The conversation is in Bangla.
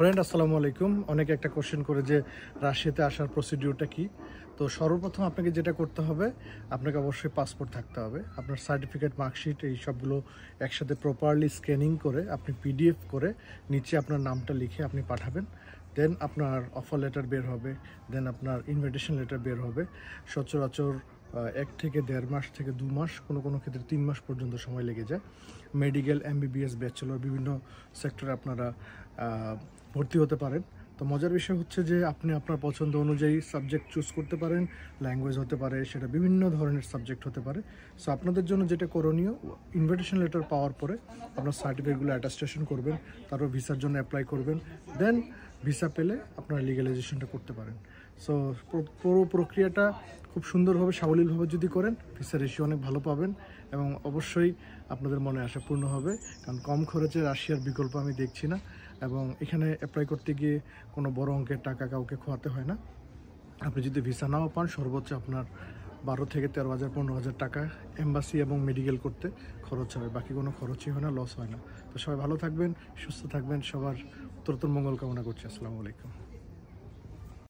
ফ্রেন্ড আসসালামু আলাইকুম। অনেকে একটা কোশ্চেন করে যে রাশিয়াতে আসার প্রসিডিউরটা কি। তো সর্বপ্রথম আপনাকে যেটা করতে হবে, আপনাকে অবশ্যই পাসপোর্ট থাকতে হবে, আপনার সার্টিফিকেট, মার্কশিট, এই সবগুলো একসাথে প্রপারলি স্ক্যানিং করে আপনি পিডিএফ করে নিচে আপনার নামটা লিখে আপনি পাঠাবেন। দেন আপনার অফার লেটার বের হবে, দেন আপনার ইনভিটেশন লেটার বের হবে। সচরাচর 1 থেকে 1.5 মাস থেকে 2 মাস, কোনো কোনো ক্ষেত্রে 3 মাস পর্যন্ত সময় লেগে যায়। মেডিকেল, এমবিবিএস, ব্যাচেলর বিভিন্ন সেক্টরে আপনারা ভর্তি হতে পারেন। তো মজার বিষয় হচ্ছে যে আপনি আপনার পছন্দ অনুযায়ী সাবজেক্ট চুজ করতে পারেন। ল্যাঙ্গুয়েজ হতে পারে, সেটা বিভিন্ন ধরনের সাবজেক্ট হতে পারে। সো আপনাদের জন্য যেটা করণীয়, ইনভিটেশন লেটার পাওয়ার পরে আপনার সার্টিফিকেটগুলো অ্যাটাস্টেশন করবেন, তারপর ভিসার জন্য অ্যাপ্লাই করবেন। দেন ভিসা পেলে আপনারা লিগ্যালাইজেশনটা করতে পারেন। সো পুরো প্রক্রিয়াটা খুব সুন্দরভাবে, সাবলীলভাবে যদি করেন, ভিসা রেশিও অনেক ভালো পাবেন এবং অবশ্যই আপনাদের মনে আশা পূর্ণ হবে। কারণ কম খরচে রাশিয়ার বিকল্প আমি দেখছি না, এবং এখানে অ্যাপ্লাই করতে গিয়ে কোনো বড় অঙ্কের টাকা কাউকে খোয়াতে হয় না। আপনি যদি ভিসা নাও পান, সর্বোচ্চ আপনার 12 থেকে 13,000 15,000 টাকা এম্বাসি এবং মেডিকেল করতে খরচ হবে। বাকি কোনো খরচই হয় না, লস হয় না। তো সবাই ভালো থাকবেন, সুস্থ থাকবেন, সবার উত্তরোত্তর মঙ্গল কামনা করছি। আসসালামু আলাইকুম।